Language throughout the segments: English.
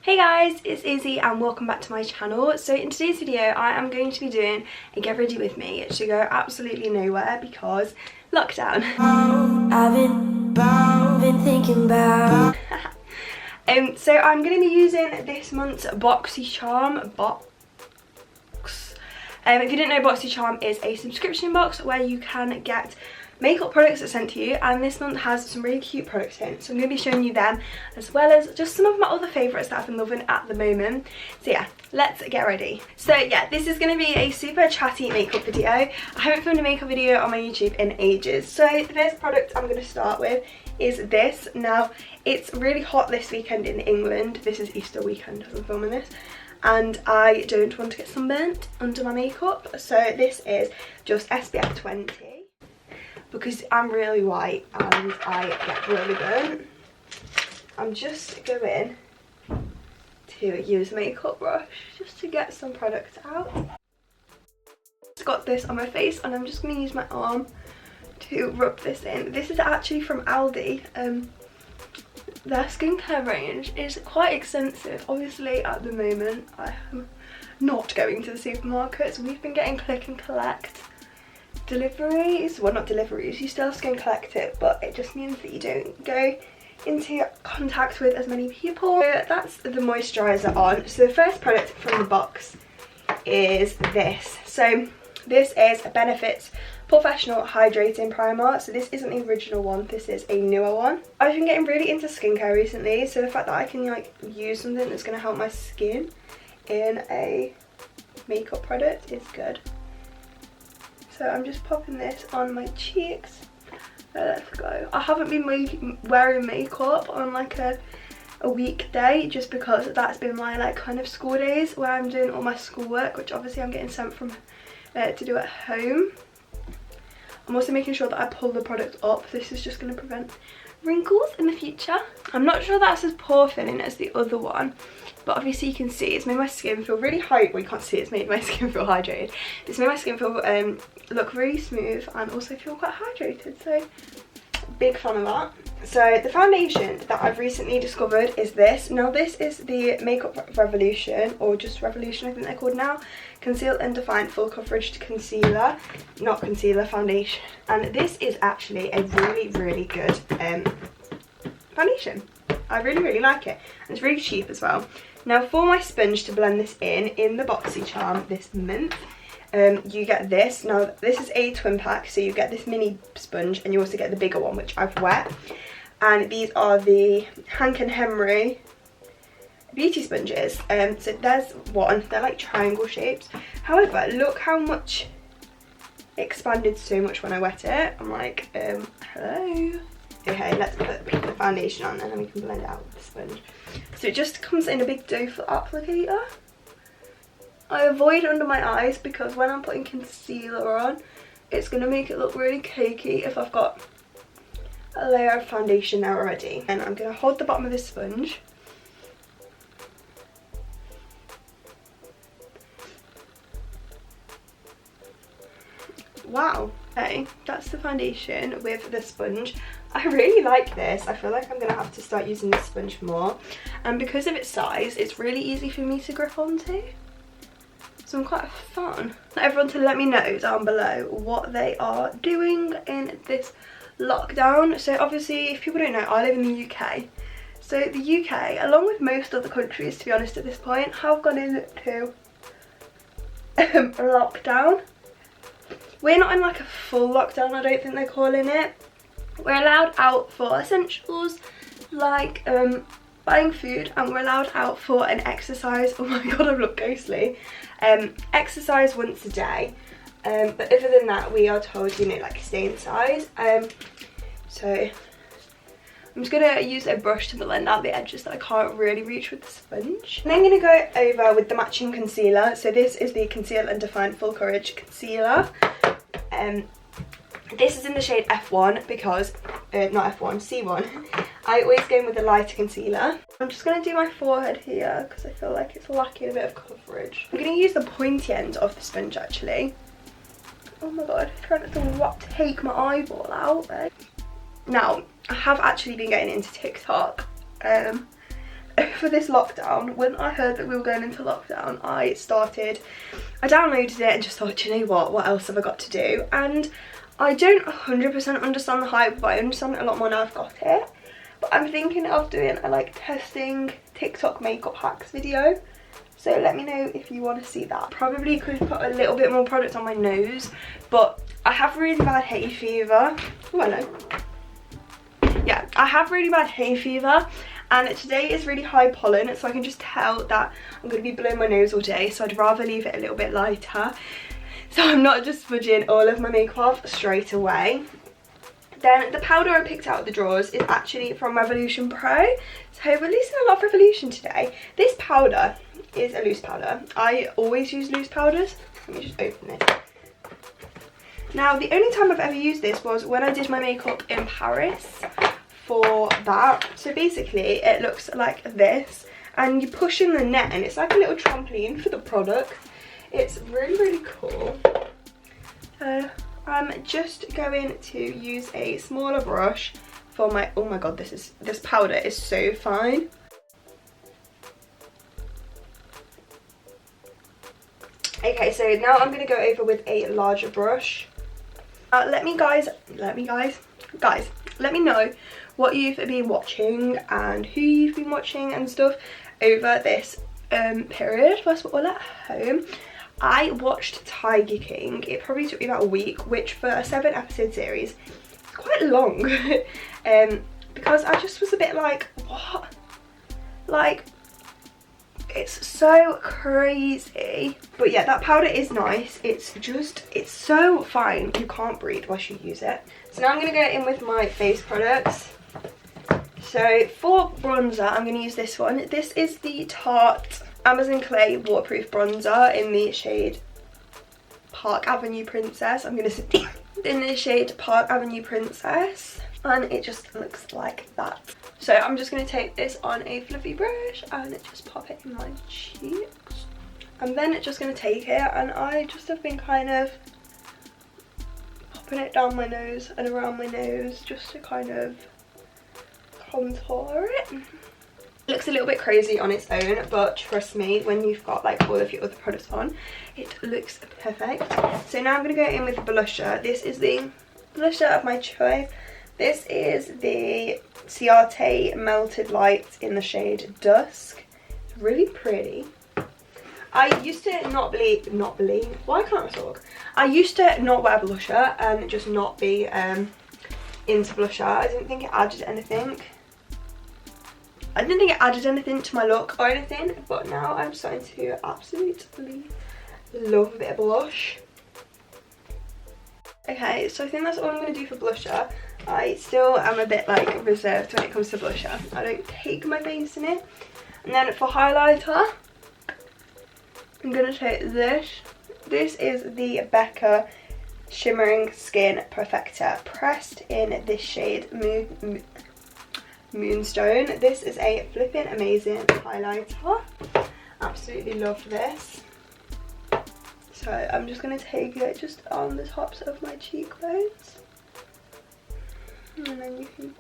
Hey guys, it's Izzy and welcome back to my channel. So in today's video I am going to be doing a get ready with me to go absolutely nowhere because lockdown. I've been thinking about so I'm going to be using this month's BoxyCharm box. If you didn't know, BoxyCharm is a subscription box where you can get makeup products that's sent to you, and this month has some really cute products in, so I'm going to be showing you them as well as just some of my other favourites that I've been loving at the moment. So yeah, let's get ready. So yeah, this is going to be a super chatty makeup video. I haven't filmed a makeup video on my YouTube in ages. So the first product I'm going to start with is this. Now it's really hot this weekend in England. This is Easter weekend as I'm filming this, and I don't want to get sunburnt under my makeup, so this is just SPF 20 because I'm really white and I get really burnt. I'm just going to use a makeup brush just to get some product out. I've got this on my face and I'm just going to use my arm to rub this in. This is actually from Aldi. Their skincare range is quite extensive. Obviously at the moment I am not going to the supermarkets. We've been getting click and collect deliveries. Well, not deliveries, you still can collect it, but it just means that you don't go into contact with as many people. So that's the moisturiser on. So the first product from the box is this. So this is a Benefit's Porefessional Hydrating Primer. So this isn't the original one, this is a newer one. I've been getting really into skincare recently, so the fact that I can like use something that's going to help my skin in a makeup product is good. So I'm just popping this on my cheeks. Let's go. I haven't been wearing makeup on like a weekday just because that's been my like kind of school days where I'm doing all my schoolwork, which obviously I'm getting sent from to do at home. I'm also making sure that I pull the product up. This is just going to prevent wrinkles in the future. I'm not sure that's as pore filling as the other one, but obviously you can see it's made my skin feel really hydrated. Well, you can't see it's made my skin feel hydrated. It's made my skin feel look really smooth and also feel quite hydrated, so big fan of that. So the foundation that I've recently discovered is this. Now this is the Makeup Revolution, or just Revolution I think they're called now, Conceal and Define Full Coverage Concealer, not concealer, foundation. And this is actually a really good foundation. I really like it, and it's really cheap as well. Now for my sponge to blend this in the BoxyCharm this month, you get this. Now this is a twin pack, so you get this mini sponge and you also get the bigger one, which I've wet. And these are the Hank and Henry beauty sponges. So there's one, they're like triangle shapes. However, look how much it expanded so much when I wet it. I'm like, hello. Okay, let's put the foundation on and then we can blend it out with the sponge. So it just comes in a big doe foot applicator. I avoid under my eyes because when I'm putting concealer on, it's going to make it look really cakey if I've got a layer of foundation there already. And I'm going to hold the bottom of this sponge. Wow. Okay, that's the foundation with the sponge. I really like this. I feel like I'm going to have to start using this sponge more. And because of its size, it's really easy for me to grip onto. So I'm quite a fan. Everyone to let me know down below what they are doing in this lockdown. So obviously, if people don't know, I live in the UK. So the UK, along with most other countries to be honest at this point, have gone into lockdown. We're not in like a full lockdown, I don't think they're calling it. We're allowed out for essentials like buying food, and we're allowed out for an exercise. Oh my god, I look ghostly. Exercise once a day. But other than that, we are told, you know, like stay inside. So I'm just gonna use a brush to blend out the edges that I can't really reach with the sponge. And then I'm gonna go over with the matching concealer. So this is the Conceal and Define Full Coverage Concealer. This is in the shade F1 because, not F1, C1. I always go in with a lighter concealer. I'm just going to do my forehead here because I feel like it's lacking a bit of coverage. I'm going to use the pointy end of the sponge actually. Oh my god, trying not to take my eyeball out. Now, I have actually been getting into TikTok. over this lockdown, when I heard that we were going into lockdown, I downloaded it and just thought, you know what else have I got to do? And I don't 100% understand the hype, but I understand it a lot more now I've got it. But I'm thinking of doing a like testing TikTok makeup hacks video. So let me know if you want to see that. Probably could put a little bit more product on my nose, but I have really bad hay fever. Oh, hello. Yeah, I have really bad hay fever, and today is really high pollen, so I can just tell that I'm going to be blowing my nose all day, so I'd rather leave it a little bit lighter, so I'm not just smudging all of my makeup off straight away. Then the powder I picked out of the drawers is actually from Revolution Pro, so releasing a lot of Revolution today. This powder is a loose powder. I always use loose powders. Let me just open it. Now, the only time I've ever used this was when I did my makeup in Paris for that. So basically it looks like this, and you push in the net and it's like a little trampoline for the product. It's really cool. I'm just going to use a smaller brush for my, oh my god, this powder is so fine. Okay, so now I'm going to go over with a larger brush. Let me know what you've been watching and who you've been watching and stuff over this period whilst we're all at home. I watched Tiger King. It probably took me about a week, which for a 7-episode series is quite long. Because I just was a bit like, what? Like, it's so crazy. But yeah, that powder is nice. It's so fine. You can't breathe whilst you use it. So now I'm going to go in with my face products. So for bronzer, I'm going to use this one. This is the Tarte Amazon Clay Waterproof Bronzer in the shade Park Avenue Princess. I'm going to say in the shade Park Avenue Princess. And it just looks like that. So I'm just going to take this on a fluffy brush and just pop it in my cheeks. I'm then just going to take it, and I just have been kind of popping it down my nose and around my nose just to kind of contour it. It looks a little bit crazy on its own, but trust me, when you've got like all of your other products on, it looks perfect. So now I'm going to go in with the blusher. This is the blusher of my choice. This is the Ciate Melted Light in the shade Dusk. It's really pretty. I used to not believe, why can't I talk? I used to not wear blusher and just not be into blusher. I didn't think it added anything. To my look or anything, but now I'm starting to absolutely love a bit of blush. Okay, so I think that's all I'm going to do for blusher. I still am a bit like reserved when it comes to blusher. I don't take my face in it. And then for highlighter, I'm going to take this. This is the Becca Shimmering Skin Perfector, pressed in this shade Moonstone. This is a flipping amazing highlighter. Absolutely love this. So I'm just going to take it just on the tops of my cheekbones. And then you can...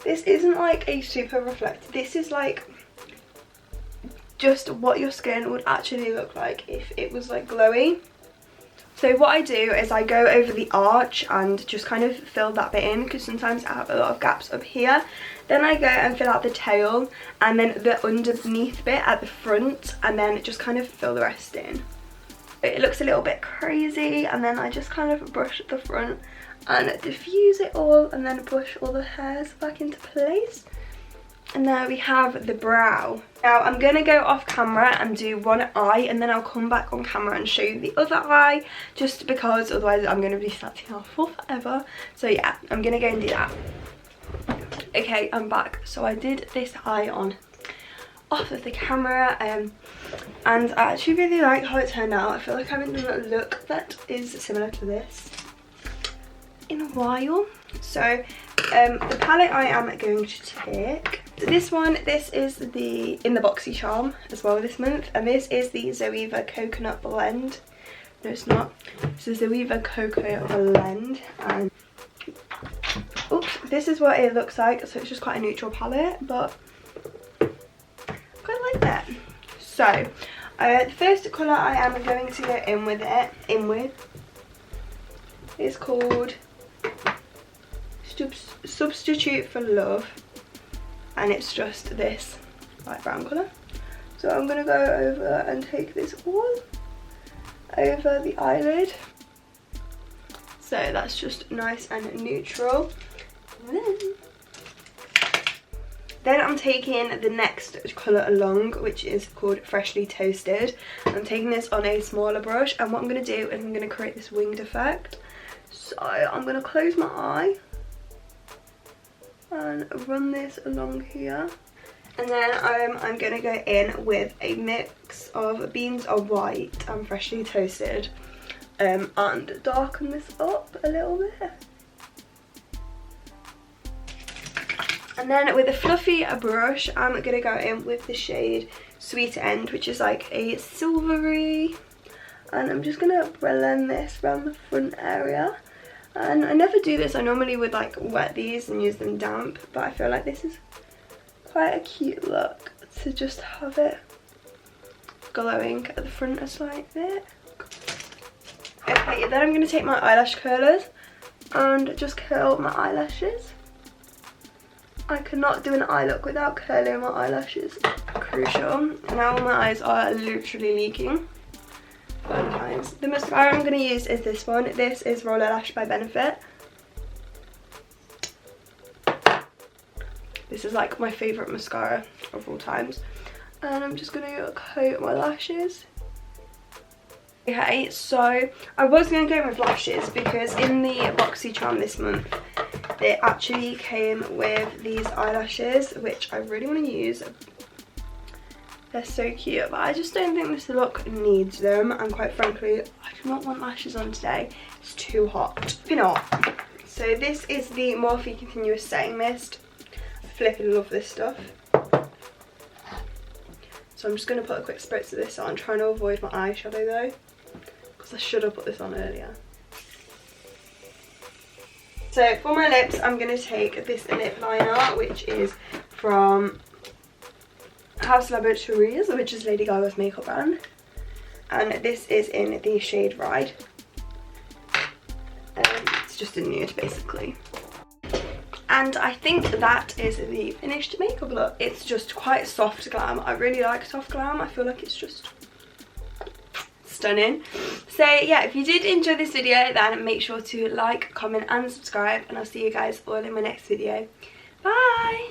This isn't like a super reflective. This is like just what your skin would actually look like if it was like glowy. So what I do is I go over the arch and just kind of fill that bit in, because sometimes I have a lot of gaps up here. Then I go and fill out the tail and then the underneath bit at the front, and then just kind of fill the rest in. It looks a little bit crazy, and then I just kind of brush the front and diffuse it all, and then brush all the hairs back into place. And there we have the brow. Now I'm going to go off camera and do one eye, and then I'll come back on camera and show you the other eye, just because otherwise I'm going to be sat here for forever. So yeah, I'm going to go and do that. Okay, I'm back. So I did this eye on off of the camera, and I actually really like how it turned out. I feel like I haven't done a look that is similar to this in a while. So the palette I am going to take, this one, this is the In the Boxy Charm as well this month, and this is the Zoeva Coconut Blend. No, it's not. This is the Zoeva Coconut Blend, and oops, this is what it looks like. So it's just quite a neutral palette, but So the first colour I am going to go in with is called Substitute for Love, and it's just this light brown colour. So I'm going to go over and take this all over the eyelid. So that's just nice and neutral. Then I'm taking the next colour along, which is called Freshly Toasted. I'm taking this on a smaller brush, and what I'm going to do is I'm going to create this winged effect. So I'm going to close my eye and run this along here. And then I'm going to go in with a mix of beans are white and freshly toasted, and darken this up a little bit. And then with a fluffy brush, I'm going to go in with the shade Sweet End, which is like a silvery. And I'm just going to blend this around the front area. And I never do this, I normally would like wet these and use them damp, but I feel like this is quite a cute look to just have it glowing at the front a slight bit. Okay, then I'm going to take my eyelash curlers and just curl my eyelashes. I cannot do an eye look without curling my eyelashes. Crucial. Now my eyes are literally leaking. Fun times. The mascara I'm going to use is this one. This is Roller Lash by Benefit. This is like my favourite mascara of all times. And I'm just going to coat my lashes. Okay, so I was going to go with lashes because in the BoxyCharm this month it actually came with these eyelashes, which I really want to use. They're so cute, but I just don't think this look needs them, and quite frankly I do not want lashes on today. It's too hot. You know what? So this is the Morphe Continuous Setting Mist. I flipping love this stuff. So I'm just going to put a quick spritz of this on, trying to avoid my eyeshadow though, because I should have put this on earlier. So for my lips, I'm going to take this lip liner, which is from House Laboratories, which is Lady Gaga's makeup brand. And this is in the shade Ride. It's just a nude basically. And I think that is the finished makeup look. It's just quite soft glam. I really like soft glam. I feel like it's just stunning. So yeah, if you did enjoy this video, then make sure to like, comment and subscribe, and I'll see you guys all in my next video. Bye!